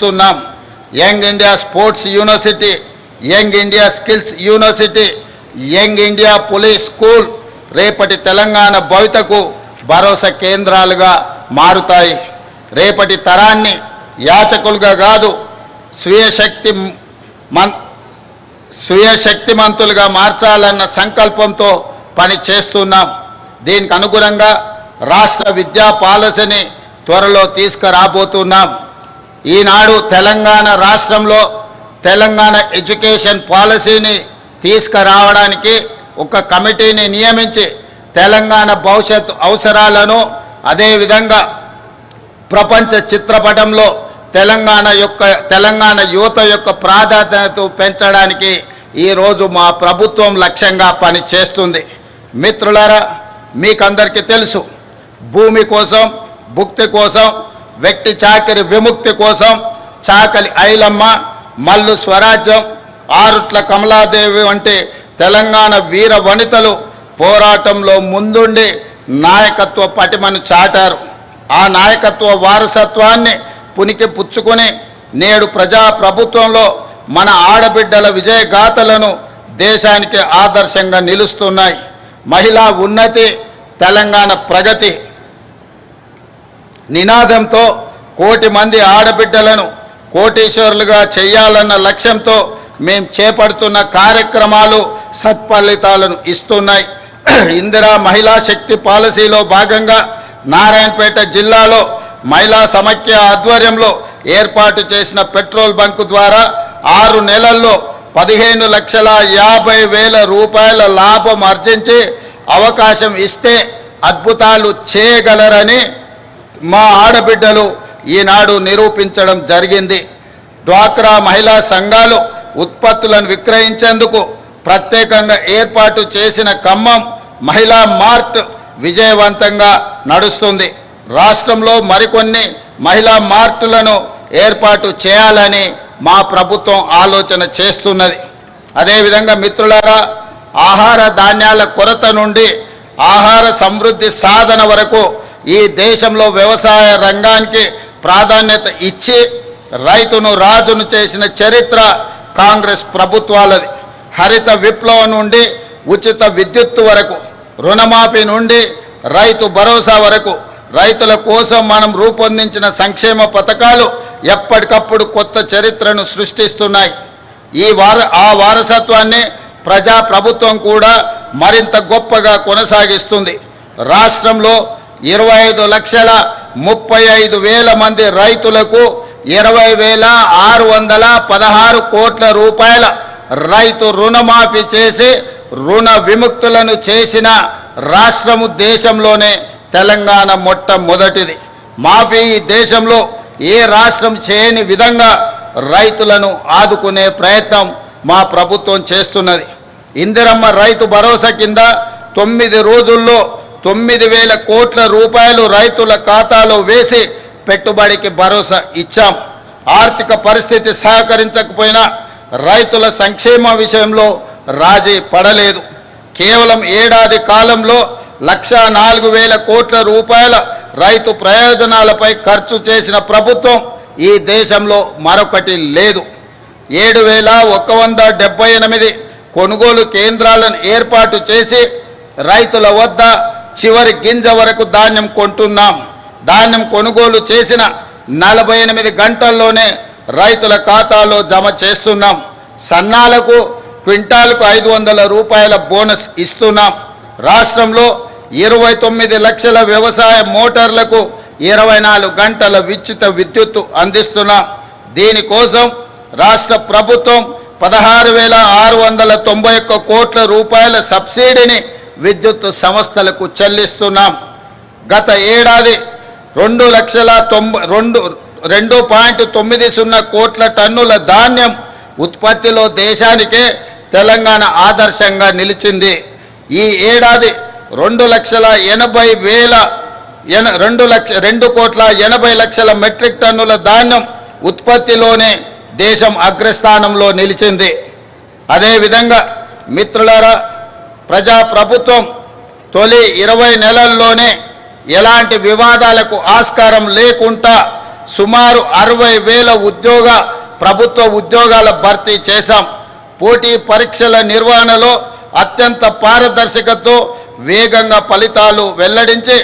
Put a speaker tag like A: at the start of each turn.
A: చేస్తున్నాం. Young India sports university, young India skills university, young India police school రేపటి తెలంగాణ భవితకు భరోసా కేంద్రాలుగా మారుతాయి. రేపటి తరాన్ని యాచకులుగా కాదు స్వీయ శక్తిమంతులుగా మార్చాలన్న సంకల్పంతో పని చేస్తున్నాం. దీనికి అనుగుణంగా రాష్ట్ర విద్యా పాలసీని త్వరలో తీసుకురాబోతున్నాం. ఈనాడు తెలంగాణ రాష్ట్రంలో తెలంగాణ ఎడ్యుకేషన్ పాలసీని తీసుకురావడానికి ఒక కమిటీని నియమించి తెలంగాణ భవిష్యత్ అవసరాలను అదేవిధంగా ప్రపంచ చిత్రపటంలో తెలంగాణ యువత యొక్క ప్రాధాన్యత పెంచడానికి ఈరోజు మా ప్రభుత్వం లక్ష్యంగా పనిచేస్తుంది. మిత్రులారా, మీకందరికీ తెలుసు, భూమి కోసం, భుక్తి కోసం, వ్యక్తి చాకిరి విముక్తి కోసం చాకలి ఐలమ్మ, మల్లు స్వరాజ్యం, ఆరుట్ల కమలాదేవి వంటి తెలంగాణ వీర వనితలు పోరాటంలో ముందుండి నాయకత్వ పటిమను చాటారు. ఆ నాయకత్వ వారసత్వాన్ని పునికి పుచ్చుకొని నేడు ప్రజాప్రభుత్వంలో మన ఆడబిడ్డల విజయగాథలను దేశానికి ఆదర్శంగా నిలుస్తున్నాయి. మహిళా ఉన్నతి, తెలంగాణ ప్రగతి నినాదంతో కోటి మంది ఆడబిడ్డలను కోటీశ్వరులుగా చేయాలన్న లక్ష్యంతో మేము చేపడుతున్న కార్యక్రమాలు సత్ఫలితాలను ఇస్తున్నాయి. ఇందిరా మహిళా శక్తి పాలసీలో భాగంగా నారాయణపేట జిల్లాలో మహిళా సమైక్య ఆధ్వర్యంలో ఏర్పాటు చేసిన పెట్రోల్ బంకు ద్వారా 6 నెలల్లో 15,50,000 రూపాయల లాభం ఆర్జించి అవకాశం ఇస్తే అద్భుతాలు చేయగలరని మా ఆడబిడ్డలు ఈనాడు నిరూపించడం జరిగింది. డ్వాక్రా మహిళా సంఘాలు ఉత్పత్తులను విక్రయించేందుకు ప్రత్యేకంగా ఏర్పాటు చేసిన ఖమ్మం మహిళా మార్ట్ విజయవంతంగా నడుస్తుంది. రాష్ట్రంలో మరికొన్ని మహిళా మార్టులను ఏర్పాటు చేయాలని మా ప్రభుత్వం ఆలోచన చేస్తున్నది. అదేవిధంగా మిత్రులారా, ఆహార ధాన్యాల కొరత నుండి ఆహార సమృద్ధి సాధన వరకు ఈ దేశంలో వ్యవసాయ రంగానికి ప్రాధాన్యత ఇచ్చి రైతును రాజును చేసిన చరిత్ర కాంగ్రెస్ ప్రభుత్వాలది. హరిత విప్లవం నుండి ఉచిత విద్యుత్తు వరకు, రుణమాఫీ నుండి రైతు భరోసా వరకు రైతుల కోసం మనం రూపొందించిన సంక్షేమ పథకాలు ఎప్పటికప్పుడు కొత్త చరిత్రను సృష్టిస్తున్నాయి. ఆ వారసత్వాన్ని ప్రజాప్రభుత్వం కూడా మరింత గొప్పగా కొనసాగిస్తుంది. రాష్ట్రంలో 25,35,000 మంది రైతులకు 20,616 కోట్ల రూపాయల రైతు రుణమాఫీ చేసి రుణ విముక్తులను చేసిన రాష్ట్రము దేశంలోనే తెలంగాణ మొట్టమొదటిది. మాఫీ ఈ దేశంలో ఏ రాష్ట్రం చేయని విధంగా రైతులను ఆదుకునే ప్రయత్నం మా ప్రభుత్వం చేస్తున్నది. ఇందిరమ్మ రైతు భరోసా కింద 9 రోజుల్లో 9,000 కోట్ల రూపాయలు రైతుల ఖాతాలో వేసి పెట్టుబడికి భరోసా ఇచ్చాం. ఆర్థిక పరిస్థితి సహకరించకపోయినా రైతుల సంక్షేమ విషయంలో రాజీ పడలేదు. కేవలం ఏడాది కాలంలో 1,04,000 కోట్ల రూపాయల రైతు ప్రయోజనాలపై ఖర్చు చేసిన ప్రభుత్వం ఈ దేశంలో మరొకటి లేదు. 7,178 కొనుగోలు కేంద్రాలను ఏర్పాటు చేసి రైతుల వద్ద చివరి గింజ వరకు ధాన్యం కొంటున్నాం. ధాన్యం కొనుగోలు చేసిన 48 గంటల్లోనే రైతుల ఖాతాలో జమ చేస్తున్నాం. సన్నాలకు క్వింటాల్కు 500 రూపాయల బోనస్ ఇస్తున్నాం. రాష్ట్రంలో 29 లక్షల వ్యవసాయ మోటార్లకు 24 గంటల ఉచిత విద్యుత్తు అందిస్తున్నాం. దీనికోసం రాష్ట్ర ప్రభుత్వం 16,691 కోట్ల రూపాయల సబ్సిడీని విద్యుత్ సంస్థలకు చెల్లిస్తున్నాం. గత ఏడాది 2,90,2.90 కోట్ల టన్నుల ధాన్యం ఉత్పత్తిలో దేశానికే తెలంగాణ ఆదర్శంగా నిలిచింది. ఈ ఏడాది 2,80,00,000 మెట్రిక్ టన్నుల ధాన్యం ఉత్పత్తిలోనే దేశం అగ్రస్థానంలో నిలిచింది. అదేవిధంగా మిత్రులారా, ప్రజాప్రభుత్వం తొలి 20 నెలల్లోనే ఎలాంటి వివాదాలకు ఆస్కారం లేకుండా సుమారు 60,000 ప్రభుత్వ ఉద్యోగాల భర్తీ చేశాం. పోటీ పరీక్షల నిర్వహణలో అత్యంత పారదర్శకతతో వేగంగా ఫలితాలు వెల్లడించి